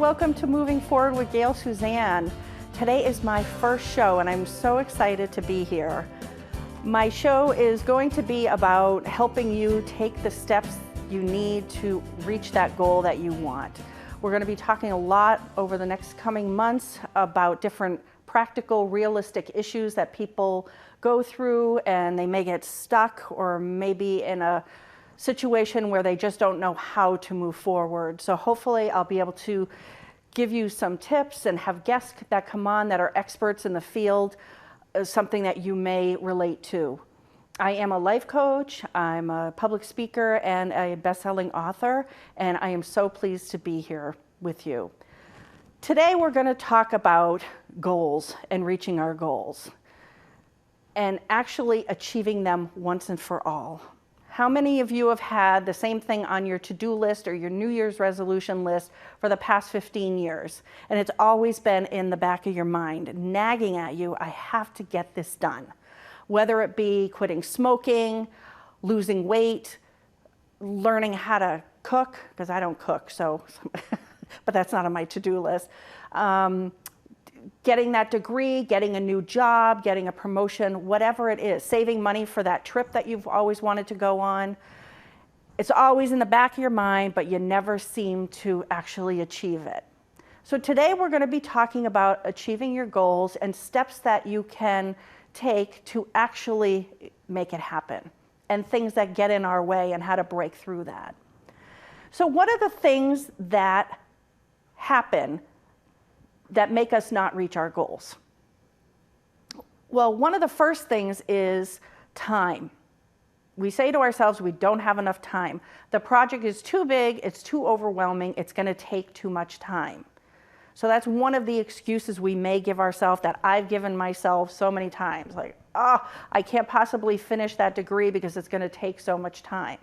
welcome to Moving Forward with Gayle Suzanne. Today is my first show and I'm so excited to be here. My show is going to be about helping you take the steps you need to reach that goal that you want. We're going to be talking a lot over the next coming months about different practical, realistic issues that people go through, and they may get stuck or maybe in a situation where they just don't know how to move forward. So hopefully I'll be able to give you some tips and have guests that come on that are experts in the field, something that you may relate to. I am a life coach, I'm a public speaker and a best-selling author, and I am so pleased to be here with you. Today we're going to talk about goals and reaching our goals and actually achieving them once and for all. How many of you have had the same thing on your to-do list or your New Year's resolution list for the past 15 years? And it's always been in the back of your mind, nagging at you, I have to get this done. Whether it be quitting smoking, losing weight, learning how to cook, because I don't cook, so, but that's not on my to-do list. Getting that degree, getting a new job, getting a promotion, whatever it is, saving money for that trip that you've always wanted to go on. It's always in the back of your mind, but you never seem to actually achieve it. So today we're going to be talking about achieving your goals and steps that you can take to actually make it happen, and things that get in our way and how to break through that. So what are the things that happen that make us not reach our goals? Well, one of the first things is time. We say to ourselves, we don't have enough time. The project is too big, it's too overwhelming, it's going to take too much time. So that's one of the excuses we may give ourselves, that I've given myself so many times. Like, oh, I can't possibly finish that degree because it's going to take so much time.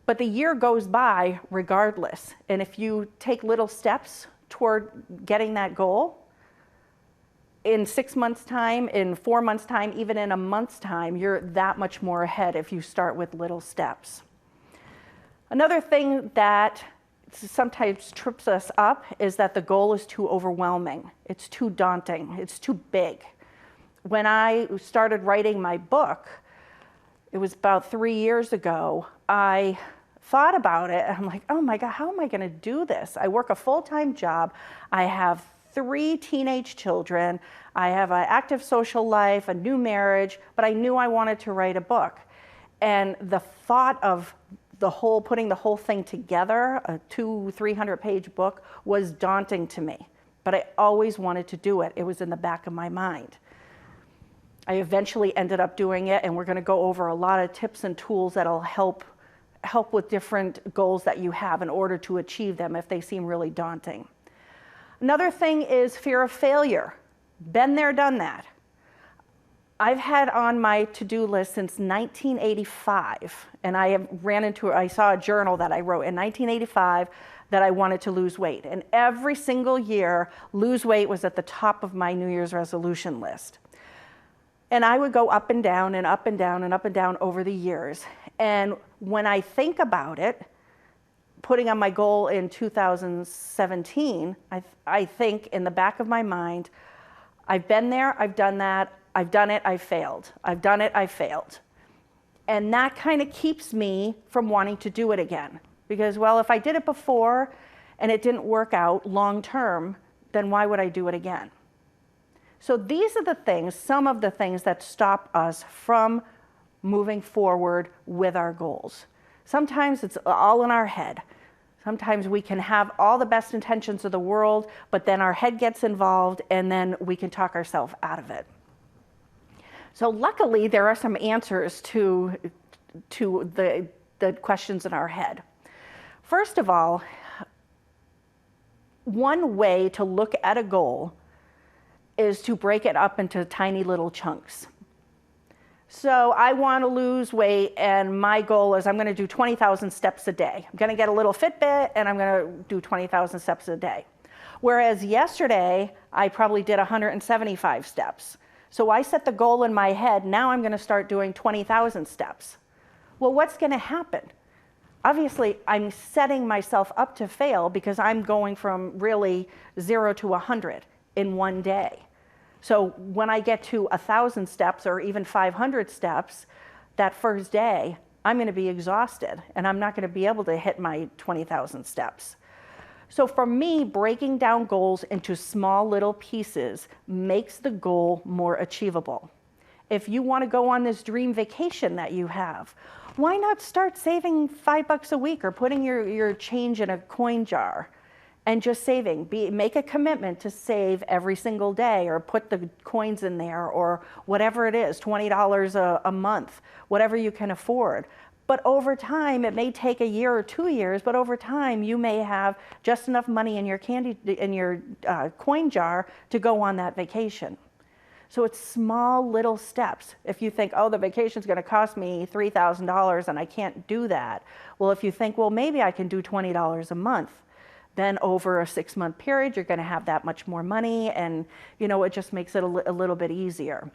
But the year goes by regardless. And if you take little steps toward getting that goal, in 6 months' time, in 4 months' time, even in a month's time, you're that much more ahead if you start with little steps. Another thing that sometimes trips us up is that the goal is too overwhelming. It's too daunting. It's too big. When I started writing my book, it was about 3 years ago, I thought about it, and I'm like, oh my God, how am I going to do this? I work a full-time job. I have 3 teenage children. I have an active social life, a new marriage, but I knew I wanted to write a book. And the thought of putting the whole thing together, a 200-300-page book, was daunting to me. But I always wanted to do it. It was in the back of my mind. I eventually ended up doing it, and we're going to go over a lot of tips and tools that'll help with different goals that you have in order to achieve them if they seem really daunting. Another thing is fear of failure. Been there, done that. I've had on my to-do list since 1985, and I saw a journal that I wrote in 1985 that I wanted to lose weight. And every single year, lose weight was at the top of my New Year's resolution list. And I would go up and down and up and down and up and down over the years. And when I think about it, putting on my goal in 2017, I think in the back of my mind, I've been there, I've done that, I've done it, I've failed. I've done it, I've failed. And that kind of keeps me from wanting to do it again. Because, well, if I did it before and it didn't work out long term, then why would I do it again? So these are the things, some of the things that stop us from moving forward with our goals. Sometimes it's all in our head. Sometimes we can have all the best intentions of the world, but then our head gets involved and then we can talk ourselves out of it. So luckily, there are some answers to the questions in our head. First of all, one way to look at a goal is to break it up into tiny little chunks. So I want to lose weight, and my goal is I'm going to do 20,000 steps a day. I'm going to get a little Fitbit, and I'm going to do 20,000 steps a day. Whereas yesterday, I probably did 175 steps. So I set the goal in my head, now I'm going to start doing 20,000 steps. Well, what's going to happen? obviously I'm setting myself up to fail because I'm going from really 0 to 100 in one day. So when I get to 1,000 steps or even 500 steps that first day, I'm going to be exhausted and I'm not going to be able to hit my 20,000 steps. So for me, breaking down goals into small little pieces makes the goal more achievable. If you want to go on this dream vacation that you have, why not start saving $5 a week or putting your change in a coin jar and just saving? Make a commitment to save every single day or put the coins in there or whatever it is, $20 a month, whatever you can afford. But over time, it may take a year or 2 years, but over time you may have just enough money in your coin jar to go on that vacation. So it's small little steps. If you think, oh, the vacation's gonna cost me $3,000 and I can't do that. Well, if you think, well, maybe I can do $20 a month, then over a 6-month period, you're gonna have that much more money and it just makes it a little bit easier.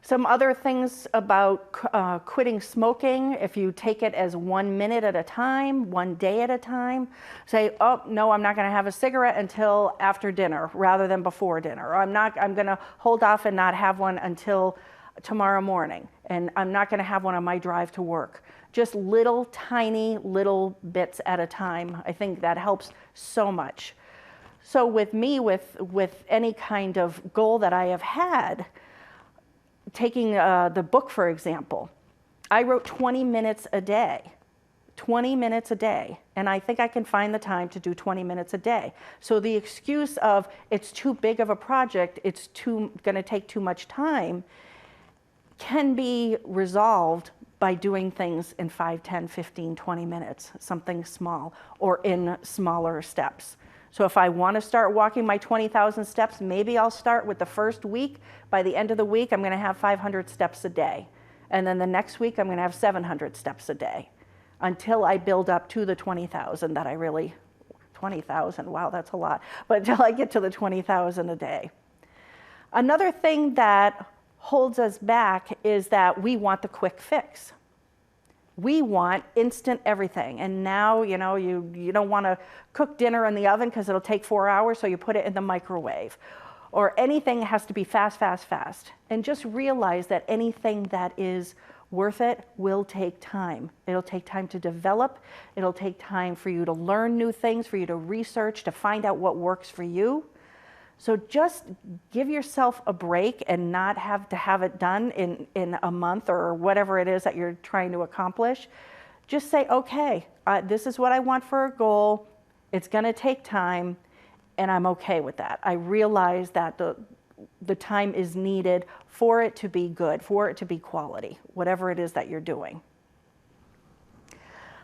Some other things about quitting smoking, if you take it as 1 minute at a time, 1 day at a time, say, oh, no, I'm not gonna have a cigarette until after dinner rather than before dinner. Or I'm gonna hold off and not have one until tomorrow morning. And I'm not gonna have one on my drive to work. Just little tiny little bits at a time. I think that helps so much. So with me, with any kind of goal that I have had, taking the book, for example, I wrote 20 minutes a day, 20 minutes a day, and I think I can find the time to do 20 minutes a day. So the excuse of it's too big of a project, it's gonna take too much time, can be resolved by doing things in 5, 10, 15, 20 minutes, something small, or in smaller steps. So if I want to start walking my 20,000 steps, maybe I'll start with the first week. By the end of the week, I'm going to have 500 steps a day. And then the next week, I'm going to have 700 steps a day until I build up to the 20,000 that I really, 20,000, wow, that's a lot. But until I get to the 20,000 a day. Another thing that holds us back is that we want the quick fix. We want instant everything. And now, you don't want to cook dinner in the oven because it'll take 4 hours, so you put it in the microwave. Or anything has to be fast, fast, fast. And just realize that anything that is worth it will take time. It'll take time to develop. It'll take time for you to learn new things, for you to research, to find out what works for you. So just give yourself a break and not have to have it done in a month or whatever it is that you're trying to accomplish. Just say, okay, this is what I want for a goal. It's gonna take time and I'm okay with that. I realize that the time is needed for it to be good, for it to be quality, whatever it is that you're doing.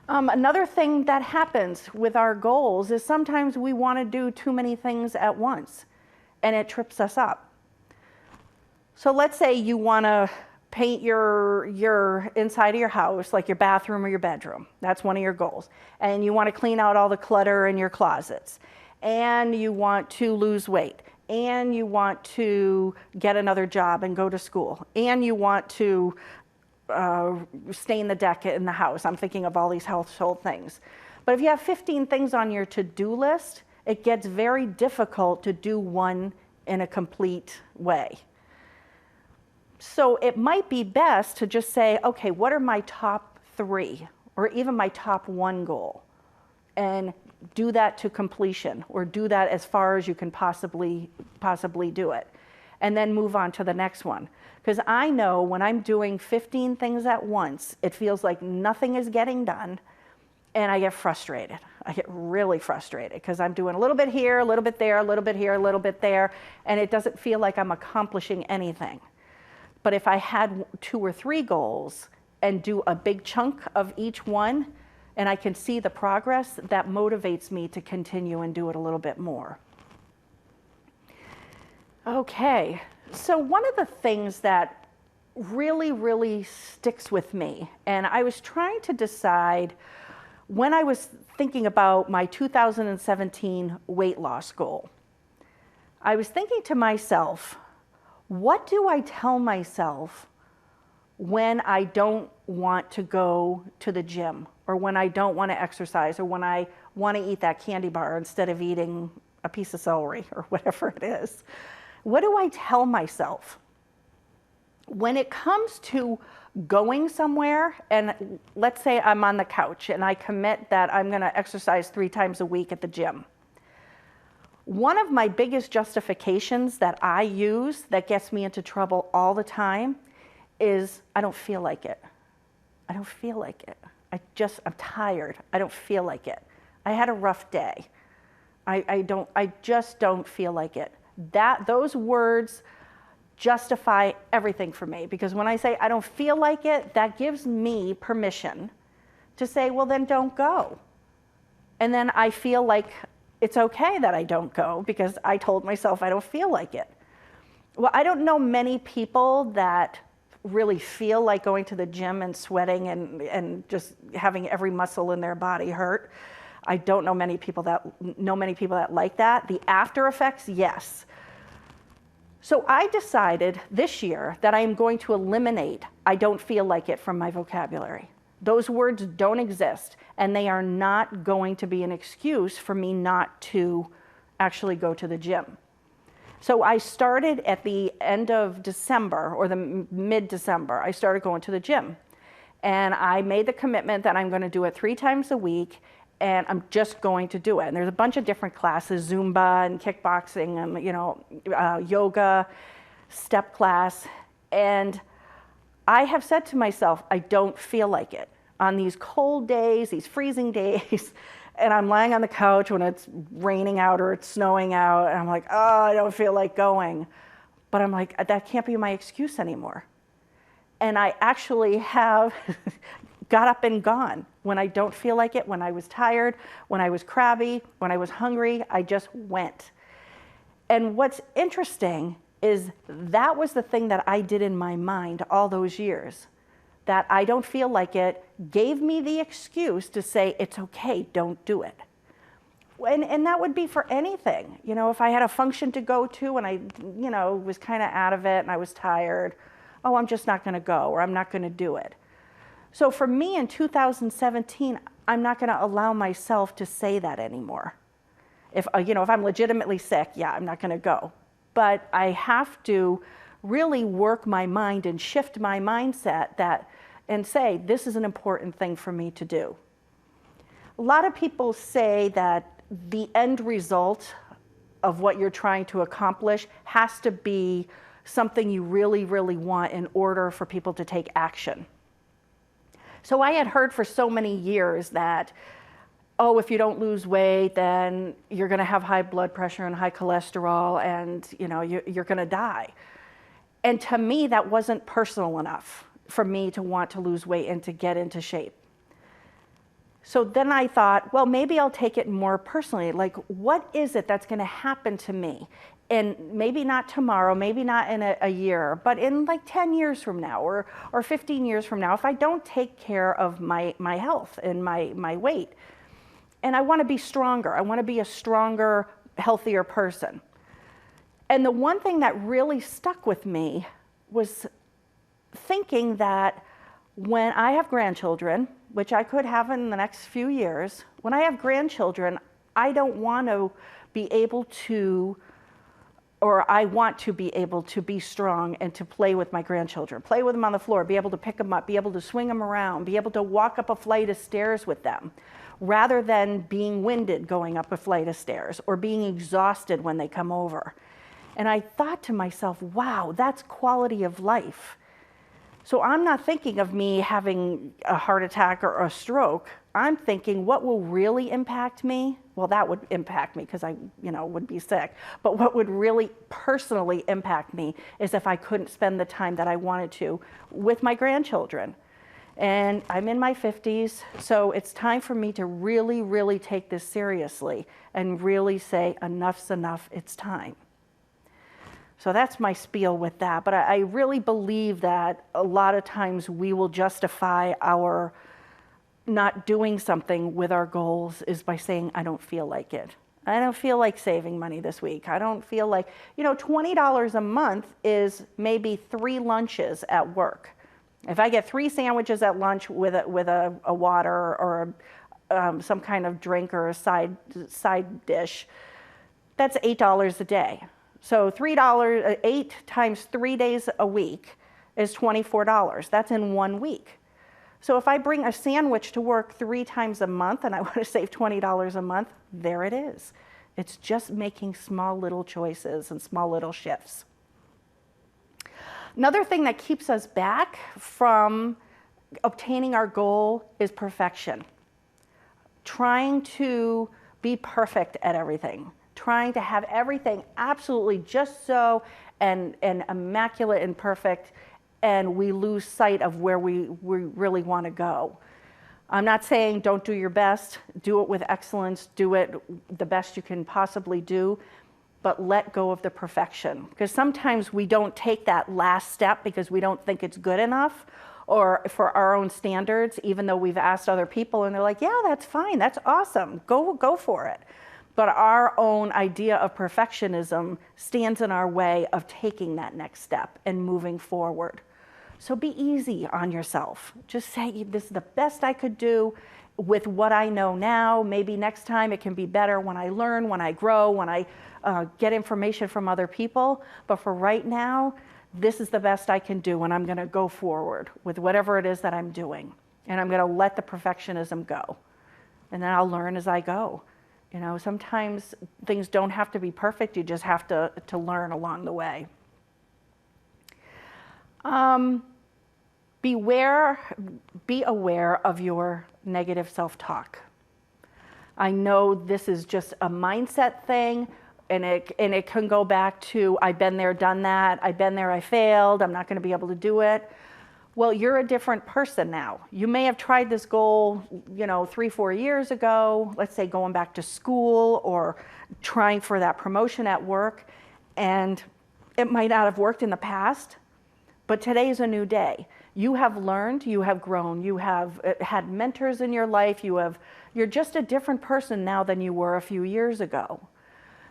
Another thing that happens with our goals is sometimes we wanna do too many things at once. And it trips us up. So let's say you want to paint your inside of your house, like your bathroom or your bedroom. That's one of your goals. And you want to clean out all the clutter in your closets. And you want to lose weight. And you want to get another job and go to school. And you want to stain the deck in the house. I'm thinking of all these household things. But if you have 15 things on your to-do list, it gets very difficult to do one in a complete way. So it might be best to just say, okay, what are my top 3 or even my top 1 goal? And do that to completion or do that as far as you can possibly do it. And then move on to the next one. Because I know when I'm doing 15 things at once, it feels like nothing is getting done and I get frustrated. I get really frustrated because I'm doing a little bit here, a little bit there, a little bit here, a little bit there, and it doesn't feel like I'm accomplishing anything. But if I had 2 or 3 goals and do a big chunk of each one, and I can see the progress, that motivates me to continue and do it a little bit more. Okay, so one of the things that really, really sticks with me, and I was trying to decide when I was thinking about my 2017 weight loss goal, I was thinking to myself, what do I tell myself when I don't want to go to the gym, or when I don't want to exercise, or when I want to eat that candy bar instead of eating a piece of celery or whatever it is. What do I tell myself? When it comes to going somewhere, and let's say I'm on the couch and I commit that I'm going to exercise 3 times a week at the gym. One of my biggest justifications that I use that gets me into trouble all the time is I don't feel like it. I don't feel like it. I'm tired. I don't feel like it. I had a rough day. I just don't feel like it. Those words justify everything for me, because when I say I don't feel like it, that gives me permission to say, well, then don't go. And then I feel like it's okay that I don't go because I told myself I don't feel like it. Well, I don't know many people that really feel like going to the gym and sweating and just having every muscle in their body hurt. I don't know many people that like that. The after effects, yes. So I decided this year that I am going to eliminate I don't feel like it from my vocabulary. Those words don't exist, and they are not going to be an excuse for me not to actually go to the gym. So I started at the end of December, or the mid-December, I started going to the gym. And I made the commitment that I'm going to do it 3 times a week, and I'm just going to do it. And there's a bunch of different classes, Zumba and kickboxing and yoga, step class. And I have said to myself, I don't feel like it. On these cold days, these freezing days, and I'm lying on the couch when it's raining out or it's snowing out, and I'm like, oh, I don't feel like going. But I'm like, that can't be my excuse anymore. And I actually have got up and gone when I don't feel like it, when I was tired, when I was crabby, when I was hungry, I just went. And what's interesting is that was the thing that I did in my mind all those years. That I don't feel like it gave me the excuse to say, it's okay, don't do it. And that would be for anything. You know, if I had a function to go to and I, was kind of out of it and I was tired, oh, I'm just not going to go, or I'm not going to do it. So for me in 2017, I'm not going to allow myself to say that anymore. If I'm legitimately sick, yeah, I'm not going to go. But I have to really work my mind and shift my mindset and say, this is an important thing for me to do. A lot of people say that the end result of what you're trying to accomplish has to be something you really, really want in order for people to take action. So I had heard for so many years that, oh, if you don't lose weight, then you're going to have high blood pressure and high cholesterol, and you're going to die. And to me, that wasn't personal enough for me to want to lose weight and to get into shape. So then I thought, well, maybe I'll take it more personally. Like, what is it that's going to happen to me? And maybe not tomorrow, maybe not in a year, but in like 10 years from now or 15 years from now, if I don't take care of my health and my weight. And I want to be stronger. I want to be a stronger, healthier person. And the one thing that really stuck with me was thinking that when I have grandchildren, which I could have in the next few years, when I have grandchildren, I don't want to be able to, or I want to be able to be strong and to play with my grandchildren, play with them on the floor, be able to pick them up, be able to swing them around, be able to walk up a flight of stairs with them, rather than being winded going up a flight of stairs or being exhausted when they come over. And I thought to myself, wow, that's quality of life. So I'm not thinking of me having a heart attack or a stroke. I'm thinking, what will really impact me? Well, that would impact me because I, would be sick. But what would really personally impact me is if I couldn't spend the time that I wanted to with my grandchildren. And I'm in my 50s, so it's time for me to really, really take this seriously and really say, enough's enough, it's time. So that's my spiel with that. But I really believe that a lot of times we will justify our not doing something with our goals is by saying, I don't feel like it. I don't feel like saving money this week. I don't feel like, $20 a month is maybe 3 lunches at work. If I get 3 sandwiches at lunch with a water or some kind of drink or a side dish, that's $8 a day. So $3, 8 times 3 days a week is $24. That's in 1 week. So if I bring a sandwich to work 3 times a month and I want to save $20 a month, there it is. It's just making small little choices and small little shifts. Another thing that keeps us back from obtaining our goal is perfection. Trying to be perfect at everything. Trying to have everything absolutely just so and immaculate and perfect, and we lose sight of where we really want to go. I'm not saying don't do your best, do it with excellence, do it the best you can possibly do, but let go of the perfection. Because sometimes we don't take that last step because we don't think it's good enough or for our own standards, even though we've asked other people and they're like, yeah, that's fine, that's awesome, go for it. But our own idea of perfectionism stands in our way of taking that next step and moving forward. So be easy on yourself. Just say, this is the best I could do with what I know now. Maybe next time it can be better when I learn, when I grow, when I get information from other people. But for right now, this is the best I can do, and I'm going to go forward with whatever it is that I'm doing. And I'm going to let the perfectionism go. And then I'll learn as I go. You know, sometimes things don't have to be perfect. You just have to learn along the way. Be aware of your negative self-talk. I know this is just a mindset thing, and it can go back to, I've been there, done that, I've been there, I failed, I'm not going to be able to do it. Well, you're a different person now. You may have tried this goal, 3-4 years ago, let's say going back to school or trying for that promotion at work, and it might not have worked in the past, but today is a new day. You have learned, you have grown, you have had mentors in your life, you're just a different person now than you were a few years ago.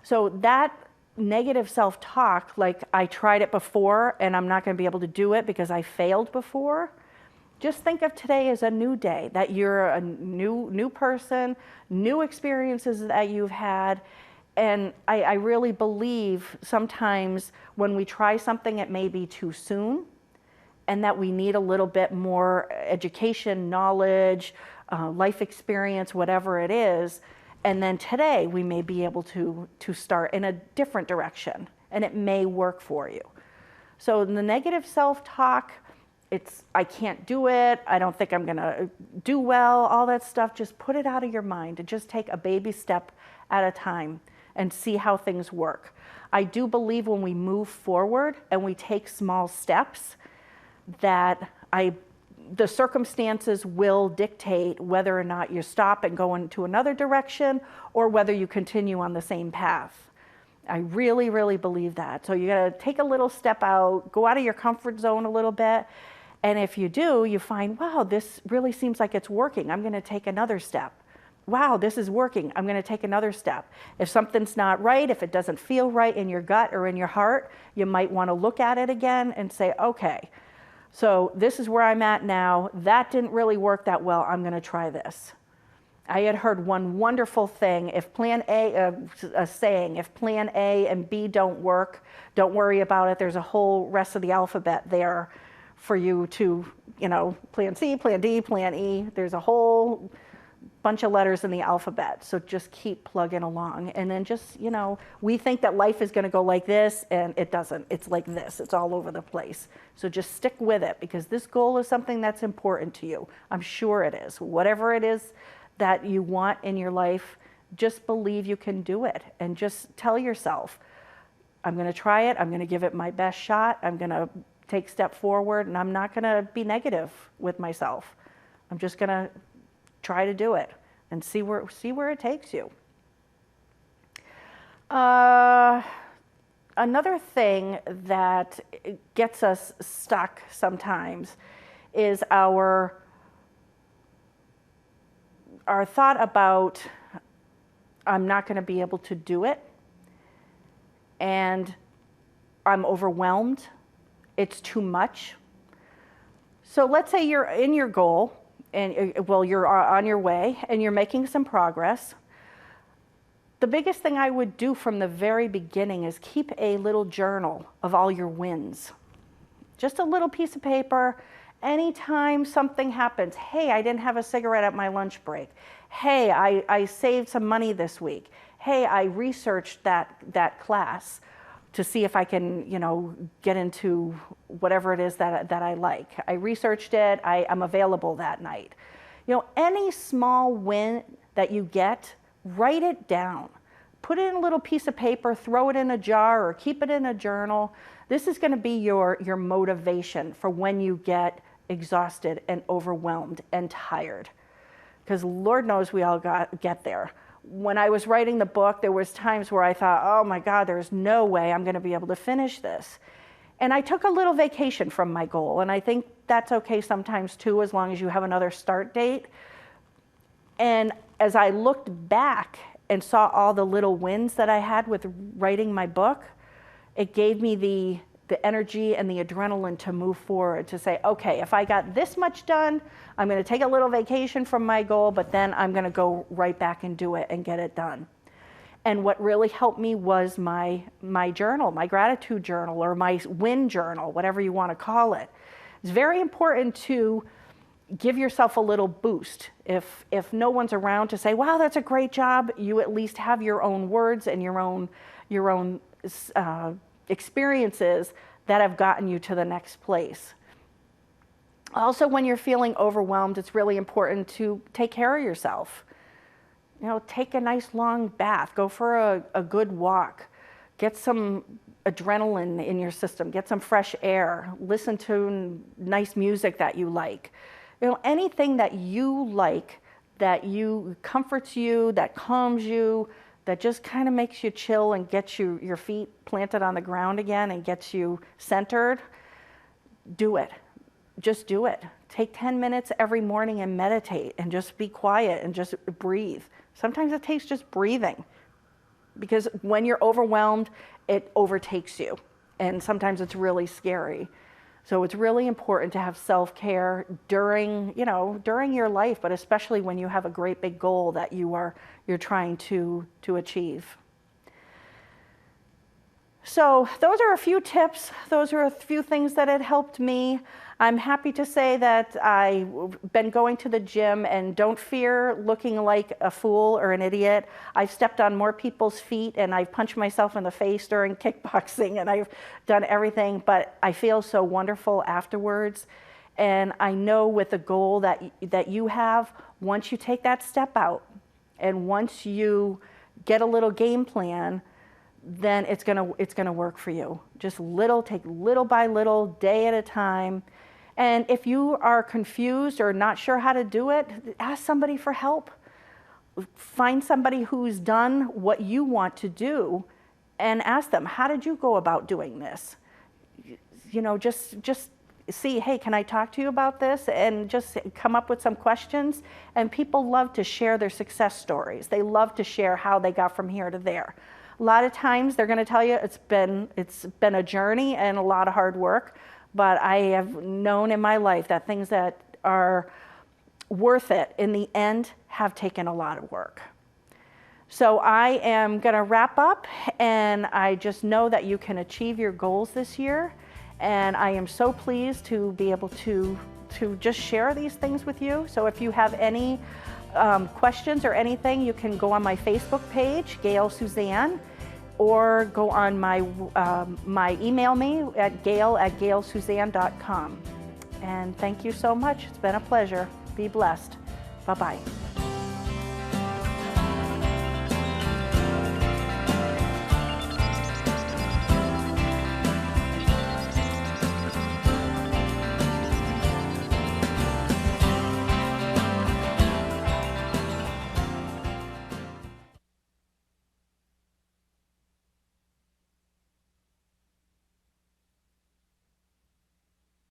So that negative self-talk, like I tried it before and I'm not going to be able to do it because I failed before, just think of today as a new day, that you're a new person, new experiences that you've had. And I really believe sometimes when we try something, it may be too soon, and that we need a little bit more education, knowledge, life experience, whatever it is. And then today we may be able to start in a different direction, and it may work for you. So the negative self-talk, it's, I can't do it, I don't think I'm gonna do well, all that stuff, just put it out of your mind and just take a baby step at a time and see how things work. I do believe when we move forward and we take small steps, that the circumstances will dictate whether or not you stop and go into another direction or whether you continue on the same path. I really, really believe that. So you gotta take a little step out, go out of your comfort zone a little bit, and if you do, you find, wow, this really seems like it's working. I'm gonna take another step. Wow, this is working. I'm gonna take another step. If something's not right, if it doesn't feel right in your gut or in your heart, you might wanna look at it again and say, okay, so this is where I'm at now. That didn't really work that well. I'm going to try this. I had heard one wonderful thing. If plan A, a saying, if plan A and B don't work, don't worry about it. There's a whole rest of the alphabet there for you to, plan C, plan D, plan E. There's a whole bunch of letters in the alphabet. So just keep plugging along. And then just, we think that life is going to go like this, and it doesn't. It's like this. It's all over the place. So just stick with it, because this goal is something that's important to you. I'm sure it is. Whatever it is that you want in your life, just believe you can do it. And just tell yourself, I'm going to try it. I'm going to give it my best shot. I'm going to take a step forward, and I'm not going to be negative with myself. I'm just going to try to do it and see where it takes you. Another thing that gets us stuck sometimes is our thought about, I'm not going to be able to do it, and I'm overwhelmed, it's too much. So let's say you're in your goal, and well, you're on your way and you're making some progress. The biggest thing I would do from the very beginning is keep a little journal of all your wins. Just a little piece of paper. Anytime something happens, hey, I didn't have a cigarette at my lunch break. Hey, I saved some money this week. Hey, I researched that class to see if I can, get into whatever it is that I like. I researched it, I'm available that night. Any small win that you get, write it down. Put it in a little piece of paper, throw it in a jar, or keep it in a journal. This is gonna be your motivation for when you get exhausted and overwhelmed and tired. Because Lord knows we all get there. When I was writing the book, there was times where I thought, oh my God, there's no way I'm gonna be able to finish this. And I took a little vacation from my goal, and I think that's okay sometimes too, as long as you have another start date. And as I looked back and saw all the little wins that I had with writing my book, it gave me the energy and the adrenaline to move forward, to say, okay, if I got this much done, I'm gonna take a little vacation from my goal, but then I'm gonna go right back and do it and get it done. And what really helped me was my journal, my gratitude journal, or my win journal, whatever you wanna call it. It's very important to give yourself a little boost. If no one's around to say, wow, that's a great job, you at least have your own words and your own experiences that have gotten you to the next place. Also, when you're feeling overwhelmed, it's really important to take care of yourself. Take a nice long bath, go for a good walk, get some adrenaline in your system, get some fresh air, listen to nice music that you like. Anything that you like, that comforts you, that calms you, that just kind of makes you chill and gets your feet planted on the ground again and gets you centered, do it. Just do it. Take 10 minutes every morning and meditate and just be quiet and just breathe. Sometimes it takes just breathing, because when you're overwhelmed, it overtakes you. And sometimes it's really scary. So it's really important to have self-care during your life, but especially when you have a great big goal that you're trying to achieve. So those are a few tips. Those are a few things that had helped me. I'm happy to say that I've been going to the gym and don't fear looking like a fool or an idiot. I've stepped on more people's feet and I've punched myself in the face during kickboxing, and I've done everything, but I feel so wonderful afterwards. And I know with the goal that you have, once you take that step out and once you get a little game plan, then it's gonna work for you. Just take little by little, day at a time. And if you are confused or not sure how to do it, ask somebody for help. Find somebody who's done what you want to do and ask them, how did you go about doing this? Just see, hey, can I talk to you about this? And just come up with some questions. And people love to share their success stories. They love to share how they got from here to there. A lot of times they're going to tell you it's been a journey and a lot of hard work, but I have known in my life that things that are worth it in the end have taken a lot of work. So I am going to wrap up, and I just know that you can achieve your goals this year, and I am so pleased to be able to just share these things with you. So if you have any questions or anything, you can go on my Facebook page, Gayle Suzanne, or go on my email me at gayle@gaylesuzanne.com. And thank you so much. It's been a pleasure. Be blessed. Bye-bye.